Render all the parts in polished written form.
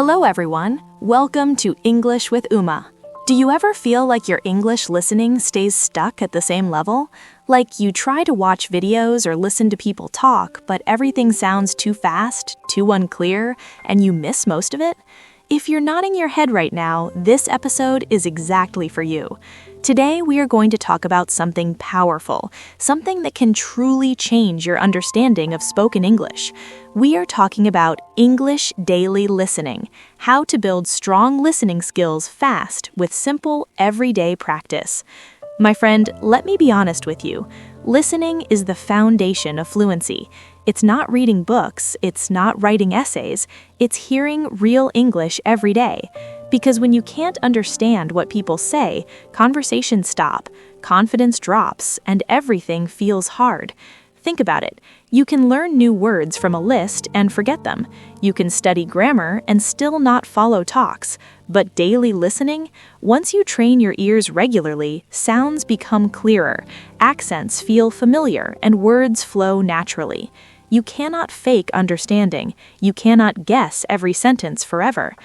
Hello everyone, welcome to English with Uma. Do you ever feel like your English listening stays stuck at the same level? Like you try to watch videos or listen to people talk, but everything sounds too fast, too unclear, and you miss most of it? If you're nodding your head right now, this episode is exactly for you. Today, we are going to talk about something powerful, something that can truly change your understanding of spoken English. We are talking about English daily listening, how to build strong listening skills fast with simple, everyday practice. My friend, let me be honest with you. Listening is the foundation of fluency. It's not reading books, it's not writing essays, it's hearing real English every day. Because when you can't understand what people say, conversations stop, confidence drops, and everything feels hard. Think about it. You can learn new words from a list and forget them. You can study grammar and still not follow talks. But daily listening? Once you train your ears regularly, sounds become clearer, accents feel familiar, and words flow naturally. You cannot fake understanding. You cannot guess every sentence forever.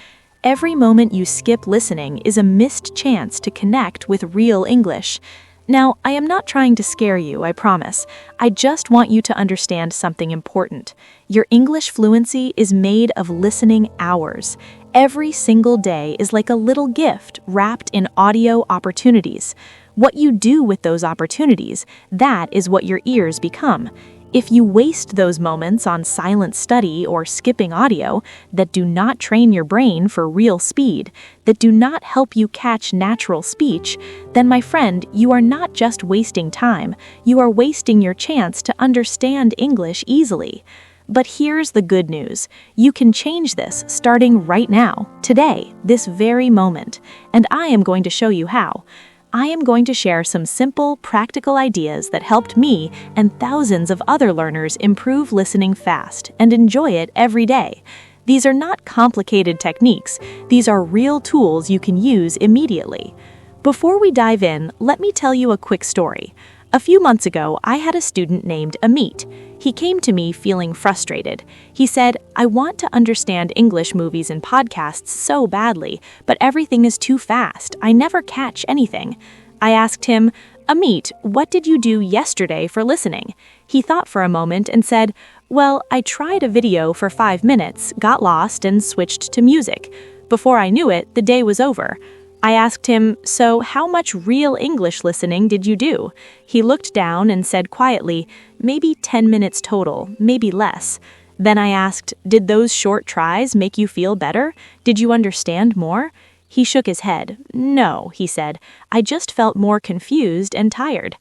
Every moment you skip listening is a missed chance to connect with real English. Now, I am not trying to scare you, I promise. I just want you to understand something important. Your English fluency is made of listening hours. Every single day is like a little gift wrapped in audio opportunities. What you do with those opportunities, that is what your ears become. If you waste those moments on silent study or skipping audio that do not train your brain for real speed, that do not help you catch natural speech, then my friend, you are not just wasting time, you are wasting your chance to understand English easily. But here's the good news. You can change this starting right now, today, this very moment, and I am going to show you how. I am going to share some simple, practical ideas that helped me and thousands of other learners improve listening fast and enjoy it every day. These are not complicated techniques. These are real tools you can use immediately. Before we dive in, let me tell you a quick story. A few months ago, I had a student named Amit. He came to me feeling frustrated. He said, "I want to understand English movies and podcasts so badly, but everything is too fast. I never catch anything." I asked him, "Amit, what did you do yesterday for listening?" He thought for a moment and said, "Well, I tried a video for 5 minutes, got lost, and switched to music. Before I knew it, the day was over." I asked him, "So how much real English listening did you do?" He looked down and said quietly, "Maybe 10 minutes total, maybe less." Then I asked, "Did those short tries make you feel better? Did you understand more?" He shook his head. "No," he said, "I just felt more confused and tired."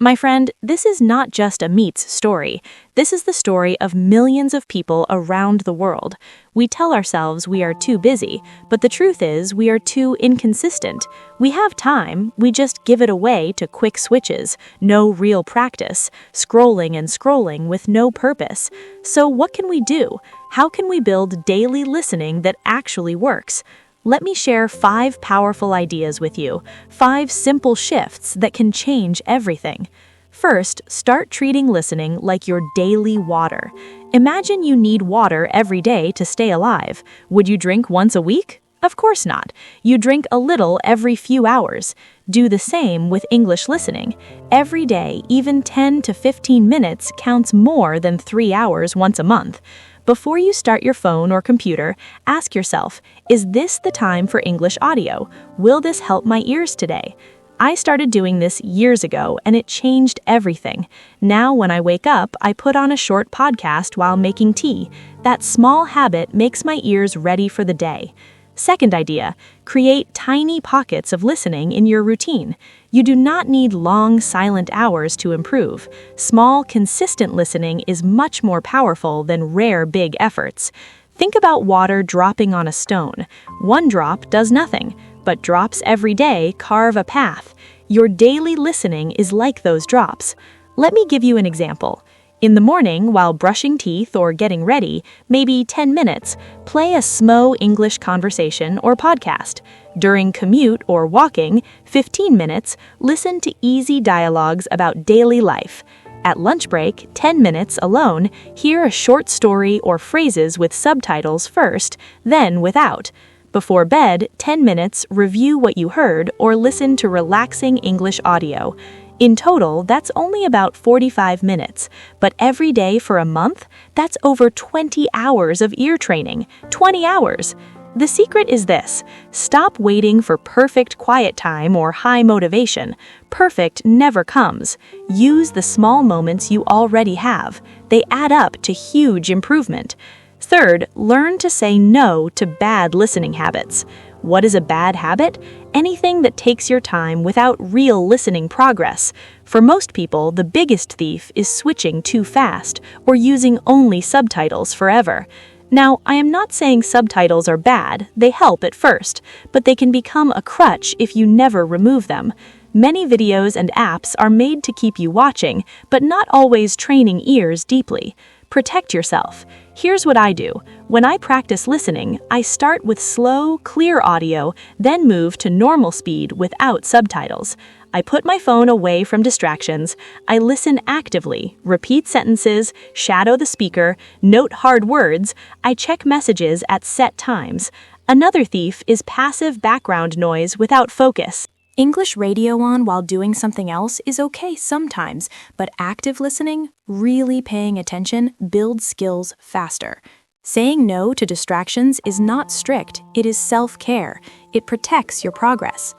My friend, this is not just Amit's story. This is the story of millions of people around the world. We tell ourselves we are too busy, but the truth is we are too inconsistent. We have time, we just give it away to quick switches, no real practice, scrolling with no purpose. So what can we do? How can we build daily listening that actually works? Let me share 5 powerful ideas with you, 5 simple shifts that can change everything. First, start treating listening like your daily water. Imagine you need water every day to stay alive. Would you drink once a week? Of course not. You drink a little every few hours. Do the same with English listening. Every day, even 10 to 15 minutes counts more than 3 hours once a month. Before you start your phone or computer, ask yourself, is this the time for English audio? Will this help my ears today? I started doing this years ago, and it changed everything. Now when I wake up, I put on a short podcast while making tea. That small habit makes my ears ready for the day. Second idea, create tiny pockets of listening in your routine. You do not need long, silent hours to improve. Small, consistent listening is much more powerful than rare, big efforts. Think about water dropping on a stone. One drop does nothing, but drops every day carve a path. Your daily listening is like those drops. Let me give you an example. In the morning, while brushing teeth or getting ready, maybe 10 minutes, play a slow English conversation or podcast. During commute or walking, 15 minutes, listen to easy dialogues about daily life. At lunch break, 10 minutes alone, hear a short story or phrases with subtitles first, then without. Before bed, 10 minutes, review what you heard or listen to relaxing English audio. In total, that's only about 45 minutes, but every day for a month, that's over 20 hours of ear training. 20 hours! The secret is this: stop waiting for perfect quiet time or high motivation. Perfect never comes. Use the small moments you already have. They add up to huge improvement. Third, learn to say no to bad listening habits. What is a bad habit? Anything that takes your time without real listening progress. For most people, the biggest thief is switching too fast or using only subtitles forever. Now, I am not saying subtitles are bad, they help at first, but they can become a crutch if you never remove them. Many videos and apps are made to keep you watching, but not always training ears deeply. Protect yourself. Here's what I do. When I practice listening, I start with slow, clear audio, then move to normal speed without subtitles. I put my phone away from distractions. I listen actively, repeat sentences, shadow the speaker, note hard words. I check messages at set times. Another thief is passive background noise without focus. English radio on while doing something else is okay sometimes, but active listening, really paying attention, builds skills faster. Saying no to distractions is not strict, it is self-care. It protects your progress.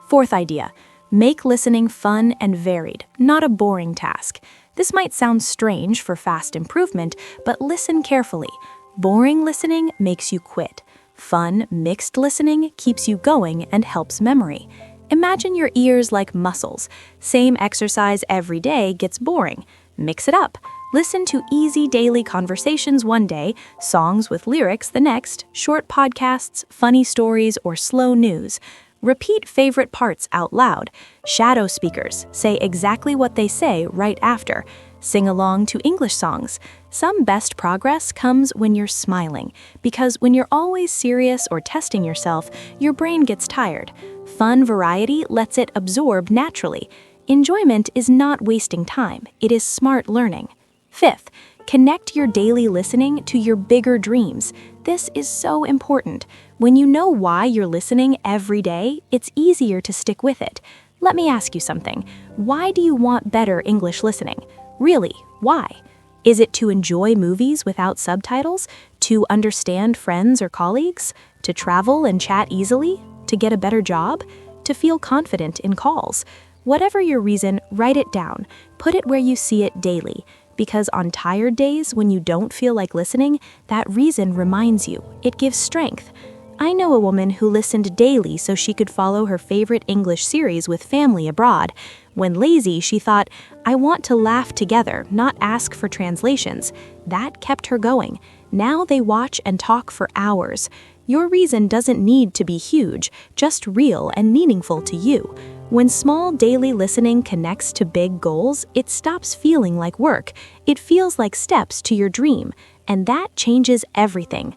Fourth idea. Make listening fun and varied, not a boring task. This might sound strange for fast improvement, but listen carefully. Boring listening makes you quit. Fun, mixed listening keeps you going and helps memory. Imagine your ears like muscles. Same exercise every day gets boring. Mix it up. Listen to easy daily conversations one day, songs with lyrics the next, short podcasts, funny stories, or slow news. Repeat favorite parts out loud. Shadow speakers. Say exactly what they say right after. Sing along to English songs. Some best progress comes when you're smiling, because when you're always serious or testing yourself, your brain gets tired. Fun variety lets it absorb naturally. Enjoyment is not wasting time, it is smart learning. Fifth, connect your daily listening to your bigger dreams. This is so important. When you know why you're listening every day, it's easier to stick with it. Let me ask you something. Why do you want better English listening? Really, why? Is it to enjoy movies without subtitles? To understand friends or colleagues? To travel and chat easily? To get a better job? To feel confident in calls? Whatever your reason, write it down. Put it where you see it daily. Because on tired days when you don't feel like listening, that reason reminds you. It gives strength. I know a woman who listened daily so she could follow her favorite English series with family abroad. When lazy, she thought, I want to laugh together, not ask for translations. That kept her going. Now they watch and talk for hours. Your reason doesn't need to be huge, just real and meaningful to you. When small daily listening connects to big goals, it stops feeling like work. It feels like steps to your dream, and that changes everything.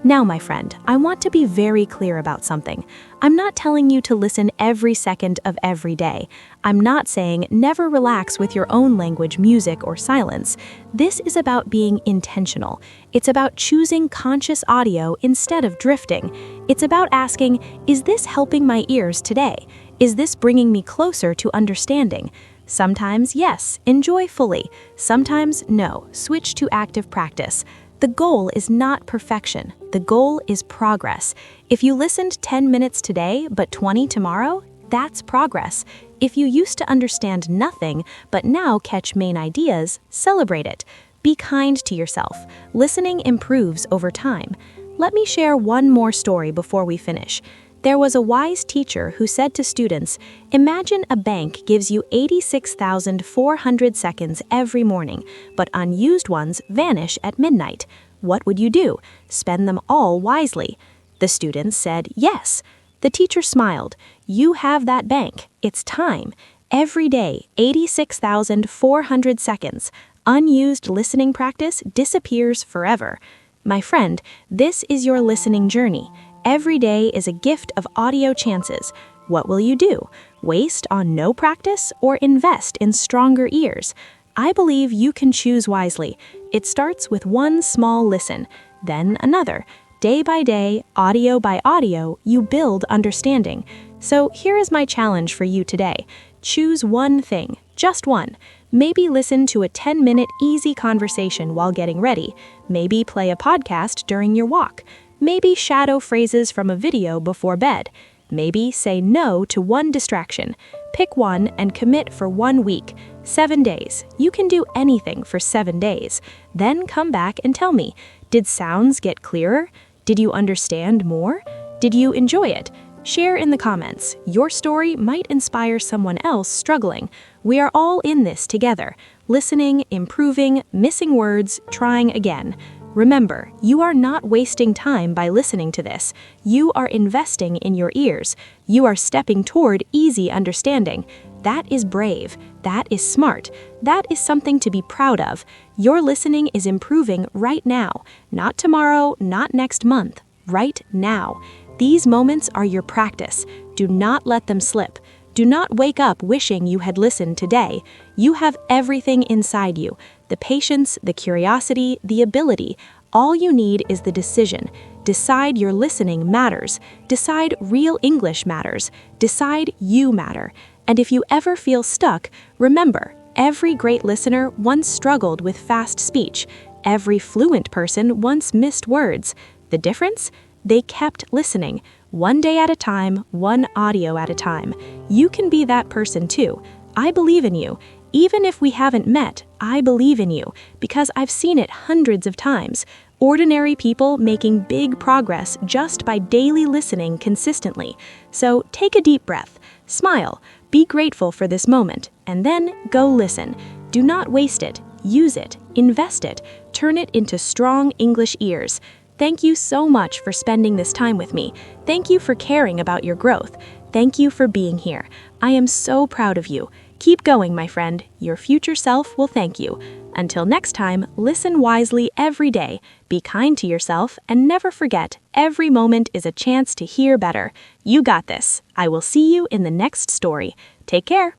Now, my friend, I want to be very clear about something. I'm not telling you to listen every second of every day. I'm not saying never relax with your own language, music, or silence. This is about being intentional. It's about choosing conscious audio instead of drifting. It's about asking, is this helping my ears today? Is this bringing me closer to understanding? Sometimes, yes, enjoy fully. Sometimes, no, switch to active practice. The goal is not perfection. The goal is progress. If you listened 10 minutes today, but 20 tomorrow, that's progress. If you used to understand nothing, but now catch main ideas, celebrate it. Be kind to yourself. Listening improves over time. Let me share one more story before we finish. There was a wise teacher who said to students, imagine a bank gives you 86,400 seconds every morning, but unused ones vanish at midnight. What would you do? Spend them all wisely. The students said yes. The teacher smiled. You have that bank. It's time. Every day, 86,400 seconds. Unused listening practice disappears forever. My friend, this is your listening journey. Every day is a gift of audio chances. What will you do? Waste on no practice or invest in stronger ears? I believe you can choose wisely. It starts with one small listen, then another. Day by day, audio by audio, you build understanding. So here is my challenge for you today. Choose one thing, just one. Maybe listen to a 10-minute easy conversation while getting ready. Maybe play a podcast during your walk. Maybe shadow phrases from a video before bed. Maybe say no to one distraction. Pick one and commit for 1 week. 7 days. You can do anything for 7 days. Then come back and tell me, did sounds get clearer? Did you understand more? Did you enjoy it? Share in the comments. Your story might inspire someone else struggling. We are all in this together. Listening, improving, missing words, trying again. Remember, you are not wasting time by listening to this. You are investing in your ears. You are stepping toward easy understanding. That is brave. That is smart. That is something to be proud of. Your listening is improving right now. Not tomorrow, not next month. Right now. These moments are your practice. Do not let them slip. Do not wake up wishing you had listened today. You have everything inside you. The patience, the curiosity, the ability. All you need is the decision. Decide your listening matters. Decide real English matters. Decide you matter. And if you ever feel stuck, remember, every great listener once struggled with fast speech. Every fluent person once missed words. The difference? They kept listening, one day at a time, one audio at a time. You can be that person too. I believe in you. Even if we haven't met, I believe in you, because I've seen it hundreds of times. Ordinary people making big progress just by daily listening consistently. So take a deep breath, smile, be grateful for this moment, and then go listen. Do not waste it. Use it. Invest it. Turn it into strong English ears. Thank you so much for spending this time with me. Thank you for caring about your growth. Thank you for being here. I am so proud of you. Keep going, my friend. Your future self will thank you. Until next time, listen wisely every day. Be kind to yourself and never forget, every moment is a chance to hear better. You got this. I will see you in the next story. Take care.